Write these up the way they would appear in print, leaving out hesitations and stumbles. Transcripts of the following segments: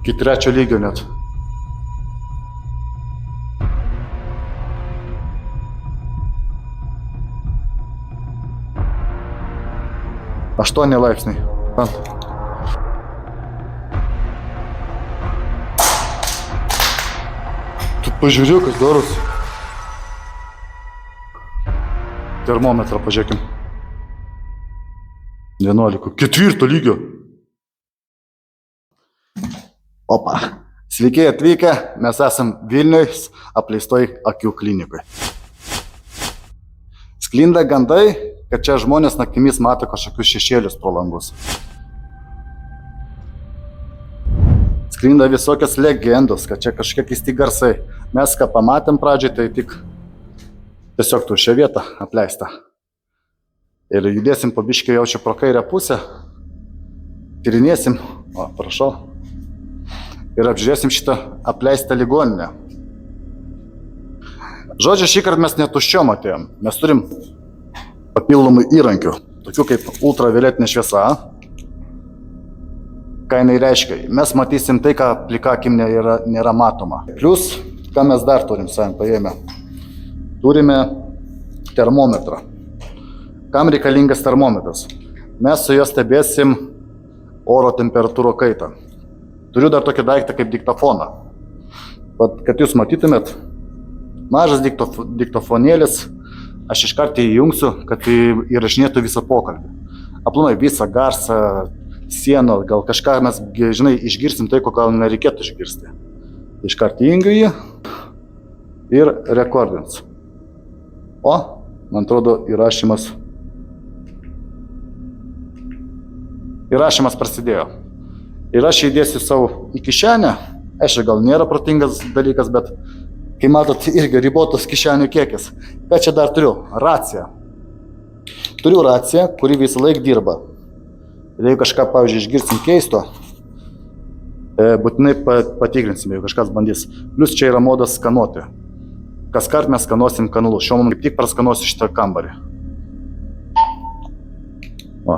Iki 3 lygio net. Aštuoni laipsniai. Tu pažiūrėk, kas darosi. Termometrą pažiūrėkim. 11. 4 lygio. Opa. Sveiki atvykę, mes esam Vilniuje apleistoj akių klinikoj. Sklinda gandai, kad čia žmonės naktimis mato kažkokius šešėlius pro langus. Sklinda visokios legendos, kad čia kažkokie keisti garsai. Mes ką pamatėm pradžiai, tai tik tiesiog tuščia vieta apleista. Ir judėsim po biškį jau čia pro kairę pusę, tyrinėsim, prašau, ir apžiūrėsim šitą apleistą ligoninę. Žodžiu, šį kartą mes netuščiom atėjom, mes turim papildomų įrankių, tokių kaip ultravioletinė šviesa. Ką jinai reiškia? Mes matysim tai, ką plika akim nėra matoma. Plius, ką mes dar turim savim paėmę? Turime termometrą. Kam reikalingas termometras? Mes su juo stebėsim oro temperatūro kaitą. Turiu dar tokį daiktą kaip diktofoną. Kad jūs matytumėt, mažas diktofonėlis, aš iškart įjungsiu, kad įrašinėtų visą pokalbį. Aplamai visą garsą, sieną, gal kažką mes, žinai, išgirsim tai, ko gal nereikėtų išgirsti. Iškart įjungiu jį ir rekordins. O, man atrodo, įrašymas prasidėjo. Ir aš įdėsiu savo į kišenę. Aišku, gal nėra protingas dalykas, bet kai matot, irgi ribotas kišenių kiekis. Ką čia dar turiu? Raciją. Turiu raciją, kuri visą laiką dirba. Ir jeigu kažką, pavyzdžiui, išgirsim keisto, būtinai patikrinsim, jeigu kažkas bandys. Plius čia yra modas skanuoti. Kaskart mes skanuosim kanalus. Šiuo momentu kaip tik praskanuosiu šitą kambarį. O,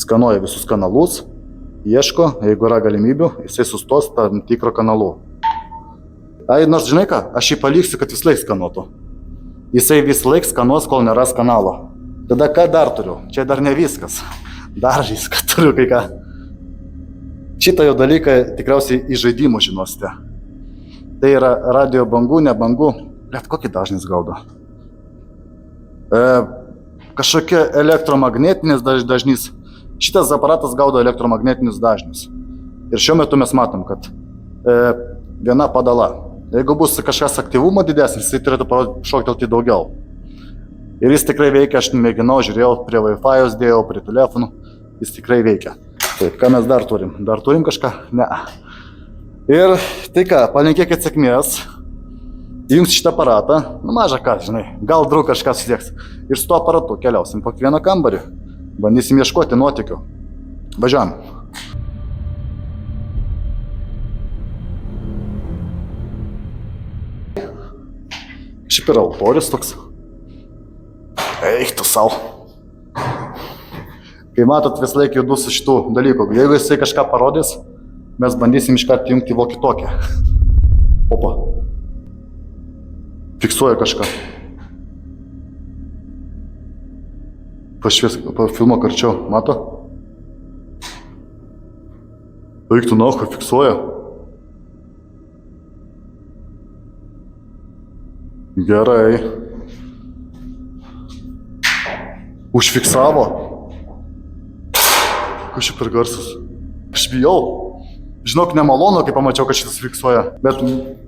skanuoja visus kanalus, ieško, jeigu yra galimybių, jisai sustos tam tikro kanalu. Nors žinai ką, aš jį paliksiu, kad vis laik skanuotų. Jisai vis laik skanuos, kol nėra kanalo. Tada ką dar turiu? Čia dar ne viskas. Dar viską turiu kai ką. Šitą jau dalyką tikriausiai iš žaidimų žinosite. Tai yra radio bangų, ne bangų. Blet, kokį dažnis gaudo? Kažkokia elektromagnetinis dažnis. Šitas aparatas gaudo elektromagnetinius dažnius. Ir šiuo metu mes matom, kad viena padala. Jeigu bus kažkas aktyvumo didesnis, jis turėtų šoktelti daugiau. Ir jis tikrai veikia, aš mėginau, žiūrėjau, prie Wi-Fi'os dėjau, prie telefonų, jis tikrai veikia. Taip, ką mes dar turim? Dar turim kažką? Ne. Ir tai ką, palinkėkit sėkmės, įjungs šitą aparatą, mažą ką, žinai, gal draug kažką susieks. Ir su tuo aparatu keliausim po kiekvieną kambarį, bandysim ieškoti nuotykių. Važiuojam. Šiaip yra altorius toks. Eik tu sau. Kai matot, vis laik judu su šitų dalykų. Jeigu jisai kažką parodys, mes bandysim iškart įjungti vokį tokią. Opa. Fiksuoja kažką. Pafilmuok arčiau. Mato? Eik tu nahui, fiksuoja. Gerai. Užfiksavo. Kas čia per garsas? Aš bijau. Žinok, nemalonu, kai pamačiau, kad šitas fiksuoja. Bet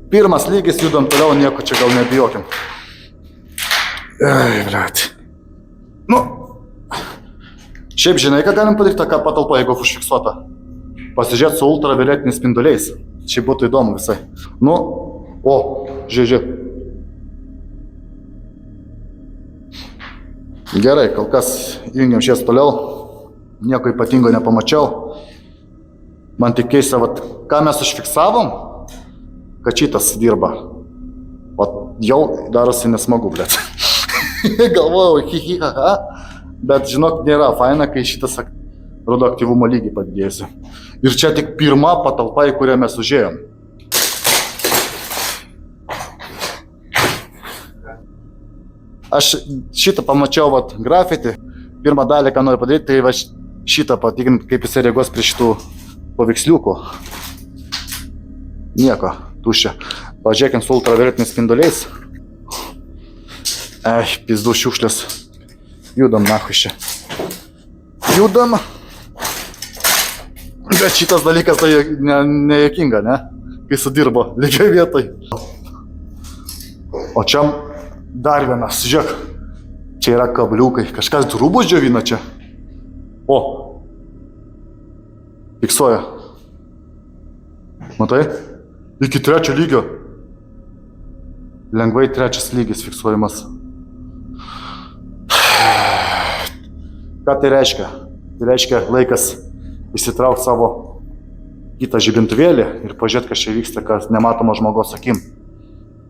pirmas lygis, judam toliau, nieko čia gal nebijokim. Ei, blet. Nu. Šiaip žinai, ką galim padaryti toką patalpą, jeigu užfiksuota. Pasižiūrėti su ultravioletiniais spinduliais. Šiaip būtų įdomu visai. Nu, o, žiūrėk. Gerai, kol kas jungiam šies toliau. Nieko ypatingo nepamačiau. Man tik keista, ką mes užfiksavom, kad šitas dirba. O jau darosi nesmagu, blet. Galvojau, hi, bet žinok, nėra faina, kai šitas radioaktyvumo lygį padidėjusi. Ir čia tik pirma patalpa, į kurią mes užėjom. Aš šitą pamačiau grafitį. Pirmą dalį, ką noriu padaryti, tai šitą patikrinti, kaip jisai reaguos prie šitų paveiksliukų. Nieko, tuščia. Pažiūrėkim su ultravioletiniais spinduliais. Pizdu šiukšlės. Judam nahui čia. Judam. Bet šitas dalykas tai nejuokinga, ne? Kai sudirbo lygiai vietoj. O čia dar vienas, žiūrėk. Čia yra kabliukai. Kažkas rūbus džiovina čia. O. Fiksuoja. Matai? Iki 3 lygio. Lengvai 3 lygis fiksuojamas. Ką tai reiškia? Tai reiškia laikas įsitraukti savo kitą žibintuvėlį ir pažiūrėti, kas čia vyksta, kas nematoma žmogaus akim.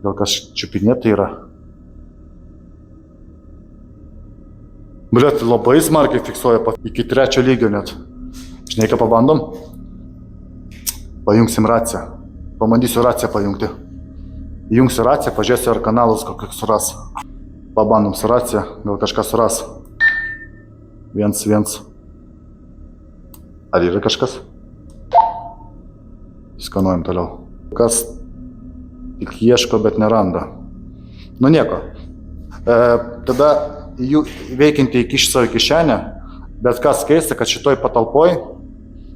Gal kas čiupinėtai yra. Bliat, labai smarkiai fiksuoja iki 3 lygio net. Žinai, ką pabandom? Pajungsim raciją. Pabandysiu raciją pajungti. Įjungsiu raciją, pažiūrėsiu, ar kanalus kokius suras. Pabandom su racija, gal kažką suras. 1. Ar yra kažkas? Skanuojam toliau. Kas tik ieško, bet neranda. Nu nieko. Tada jų veikiantį įkišti savo kišenę, bet kas keista, kad šitoj patalpoj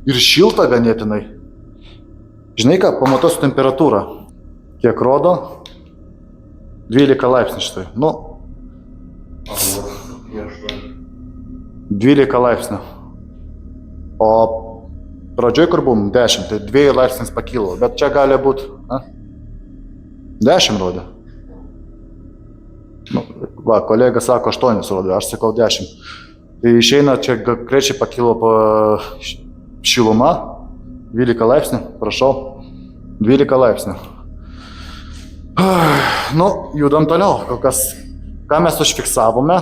ir šilta ganėtinai. Žinai ką, pamatuosiu temperatūrą. Kiek rodo? 12 laipsnių šitoj. Nu, 12 laipsnių. O pradžioj kur buvom 10, tai 2 laipsnis pakilo, bet čia gali būti 10 rodė. Nu, va, kolega sako 8 rodė, aš sakau 10. Tai išeina, čia greičiai pakilo šiluma, 12 laipsnių, prašau, 12 laipsnių. Nu, judam toliau, kokias, ką mes užfiksavome,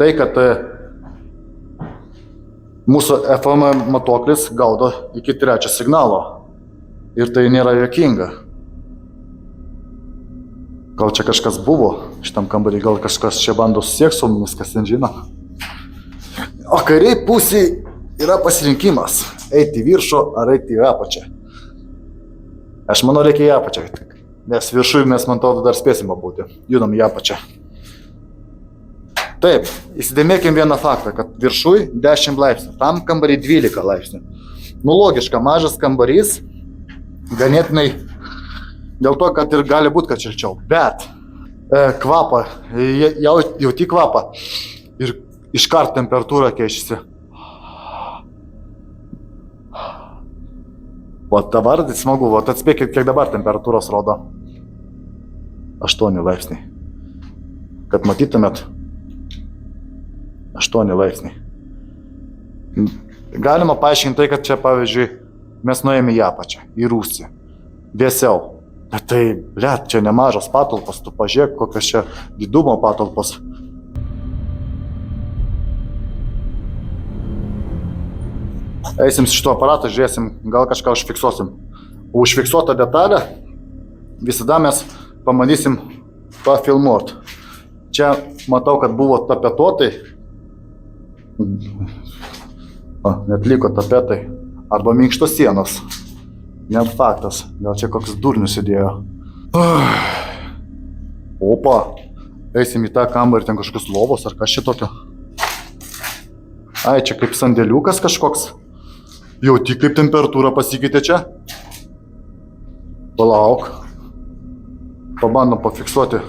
tai kad mūsų FM matuoklis gaudo iki 3 signalo ir tai nėra juokinga. Gal čia kažkas buvo šitam kambarį, gal kažkas čia bando susiekti su mumis, kas ten žino. O kairiai pusėj yra pasirinkimas, eiti į viršų ar eiti į apačią. Aš manau, reikia į apačią, nes viršui mes, man atrodo, dar spėsim būti. Judam į apačią. Taip, įsidėmėkim vieną faktą, kad viršui 10 laipsnių, tam kambarį 12 laipsnių. Nu, logiška, mažas kambarys, ganėtinai dėl to, kad ir gali būti, kad šilčiau. Bet kvapą, jauti kvapą ir iškart temperatūra keičiasi. O dabar smagu, atspėkit, kiek dabar temperatūros rodo. 8 laipsniai. Kad matytumėt. 8 laipsniai. Galima paaiškinti tai, kad čia, pavyzdžiui, mes nuėjome į apačią, į rūsį. Vėsiau. Bet tai, blet, čia nemažas patalpos, tu pažiūrėk, kokios čia didumo patalpos. Eisim su šituo aparatu, žiūrėsim, gal kažką užfiksuosim. Užfiksuotą detalę visada mes pamatysim pafilmuoti. Čia matau, kad buvo tapetuotai. Net liko tapetai. Arba minkštos sienos. Net faktas. Gal čia koks durnius įdėjo. Opa. Eisim į tą kambarį, ten kažkokios lovos ar kas čia tokio. Ai, čia kaip sandėliukas kažkoks. Jauti, kaip temperatūra pasikeitė čia. Palauk. Pabandom pafiksuoti.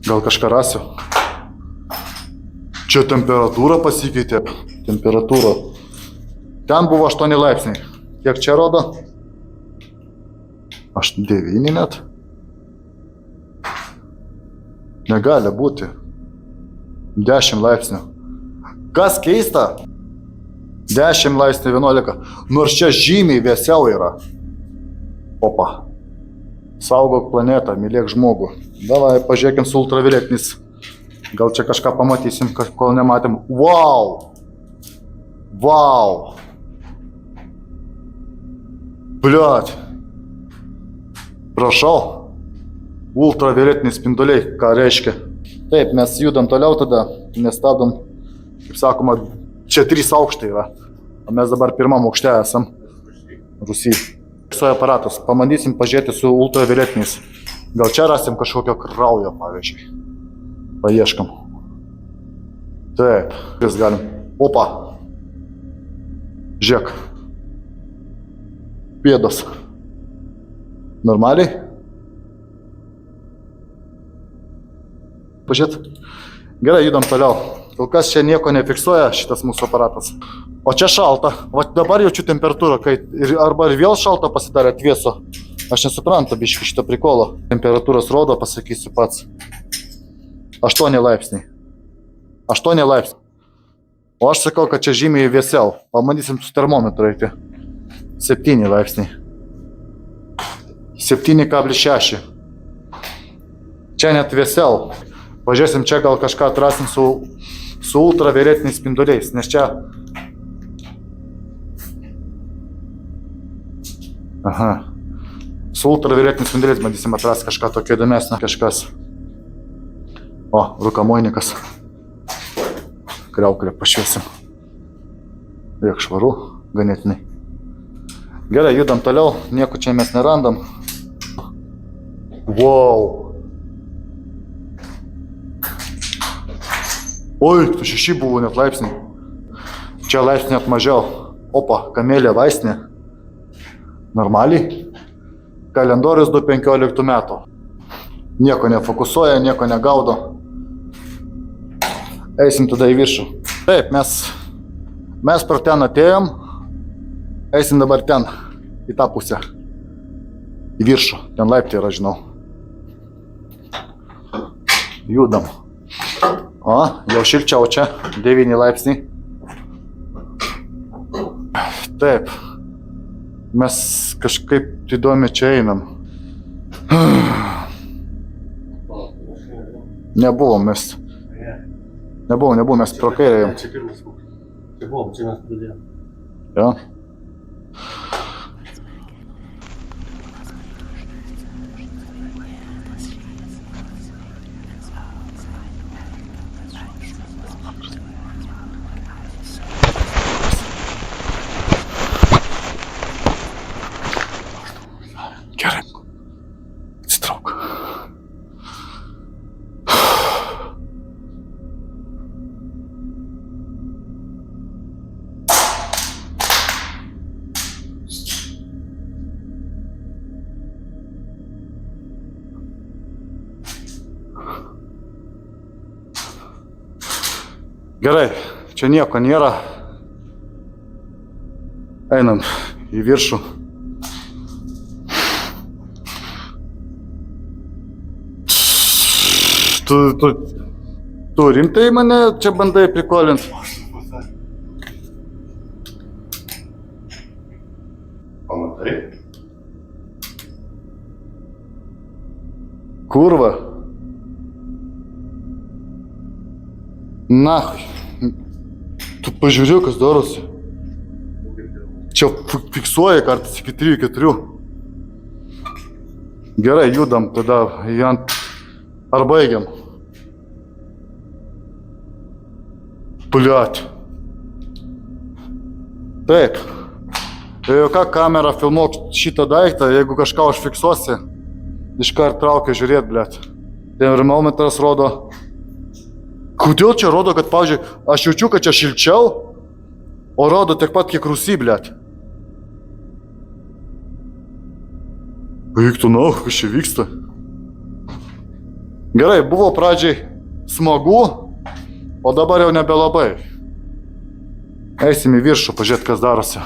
Gal kažką rasiu. Čia temperatūra pasikeitė. Temperatūra. Ten buvo 8 laipsniai. Kiek čia rodo? 9 net. Negali būti. 10 laipsnių. Kas keista? 10 laipsnių 11. Nors čia žymiai vėsiau yra. Opa. Saugok planetą, mylėk žmogų. Davai, pažiūrėkim su ultravioletiniais. Gal čia kažką pamatysim, kol nematėm. Wow! Vau. Bliat. Prašau. Ultravioletiniai spinduliai, ką reiškia. Taip, mes judam toliau tada, nestabdom, kaip sakoma, čia 3 aukštai yra. O mes dabar 1 aukšte esam. Rusy. Fiksuoja aparatas. Pabandysim pažiūrėti su ultravioletiniais. Gal čia rasim kažkokio kraujo, pavyzdžiui. Paieškam. Taip, vis galim. Opa. Žiūrėk. Pėdos. Normaliai? Pažiūrėt. Gerai, judam toliau. Kol kas čia nieko nefiksuoja šitas mūsų aparatas. O čia šalta. Va dabar jaučiu temperatūrą, kai arba ir vėl šalta pasidarė atvėso. Aš nesuprantu biškį šito prikolo. Temperatūros rodo, pasakysiu pats. 8 laipsniai. 8 laipsniai. O aš sakau, kad čia žymiai vėsiau. Pabandysim su termometru eiti. 7 laipsniai. 7,6. Čia net vėsiau. Pažiūrėsim, čia gal kažką atrasim su ultravioletiniais spinduliais, nes čia... Aha. Su ultravioletiniais spinduliais bandysim atrasti kažką tokio įdomesnio. Kažkas. O, rūkamojnikas. Kriauklę pašviesim. Liek švaru, ganėtinai. Gerai, judam toliau. Nieko čia mes nerandam. Wow. Oi, tu 6 buvo net laipsniai. Čia laipsnį net mažiau. Opa, kamelė vaistinė. Normaliai. Kalendorius 2015 metų. Nieko nefokusuoja, nieko negaudo. Eisim tada į viršų. Taip, mes per ten atėjom. Eisim dabar ten, į tą pusę. Į viršų. Ten laiptai yra, žinau. Judam. O, jau šilčiau čia, 9 laipsniai. Taip, mes kažkaip įdomi čia einam. Nebuvom mes. Nebuvom, mes pro kairę ėjom. Čia buvom, čia mes pradėjom. Jo. Gerai. Atsitrauk. Gerai, čia nieko nėra. Einam į viršų. Tu rimtai mane čia bandai prikolint? Pamatai? Kurva. Nahui. Tu pažiūrėjau, kas darosi. Čia fiksuoja kartais iki 3-4. Gerai, judam tada ar baigiam. Bliat. Taip. Jokia kamera filmuok šitą daiktą, jeigu kažką užfiksuosi, iškart traukia žiūrėt, bliat. Termometras rodo. Kodėl čia rodo, kad, pavyzdžiui, aš jaučiu, kad čia šilčiau, o rodo tiek pat, kiek Rusy, bliat. Eik tu nau, kas čia vyksta? Gerai, buvo pradžiai smagu, o dabar jau nebelabai. Eisim į viršų, pažiūrėt, kas darosi.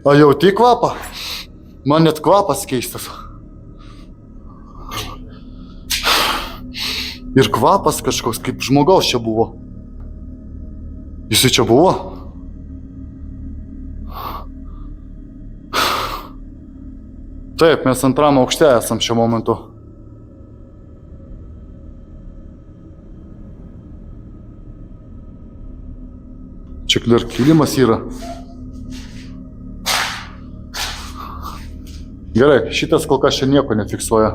A jauti kvapą? Man net kvapas keistas. Ir kvapas kažkoks, kaip žmogaus čia buvo. Jisai čia buvo? Taip, mes 2 aukšte esam šiuo momentu. Čia ir kilimas yra. Gerai, šitas kol kas čia nieko nefiksuoja.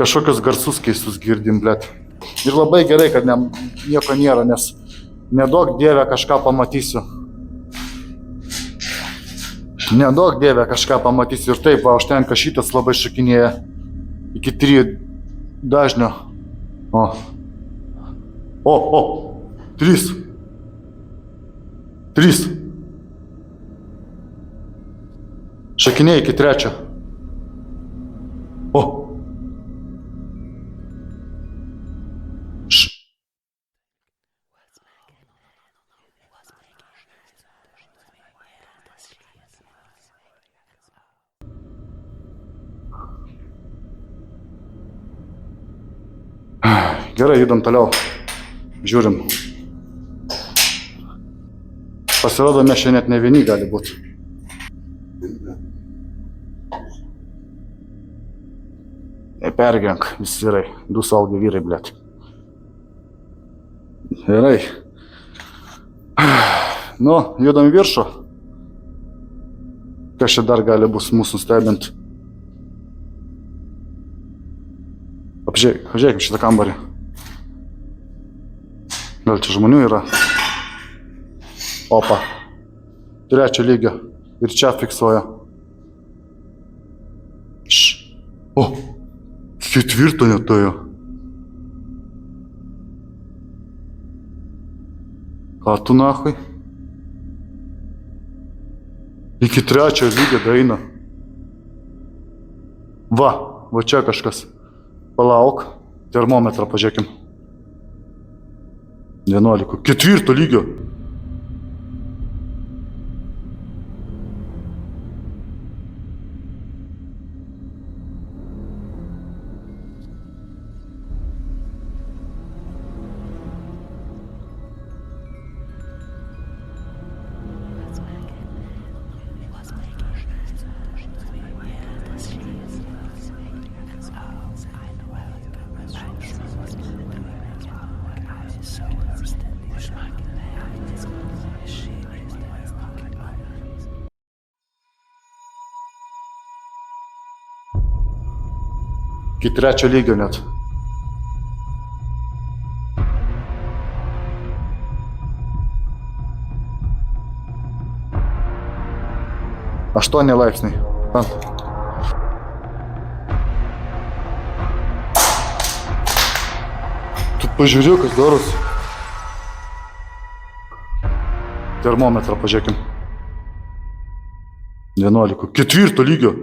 Kažkokius garsus keistus girdim, blėt. Ir labai gerai, kad nieko nėra, nes nedaug dievę kažką pamatysiu. Nedaug dievę kažką pamatysiu. Ir taip, va, užtenka šitas labai šokinėja. Iki 3 dažnio. O, 3. 3. Šokinėja iki 3. O. Gerai, judam toliau. Žiūrim. Pasirodo, mes čia net ne vieni gali būti. Nepergyvenk, visi vyrai. 2 suaugę vyrai, blėt. Gerai. Nu, judam į viršų. Kas čia dar gali bus mūsų stebint? Apžiūrėkim šitą kambarį. Gal čia žmonių yra? Opa. 3 lygio. Ir čia fiksuoja. O. 4 netojo. Ką tu nahui? Iki 3 lygio daeina. Va čia kažkas. Palauk. Termometrą pažiūrėkim. 11. 4 lygio. Iki 3 lygio net. Aštuoni laipsniai. Tu pažiūrėk, kas darosi. Termometrą pažiūrėkim. 11. 4 lygio.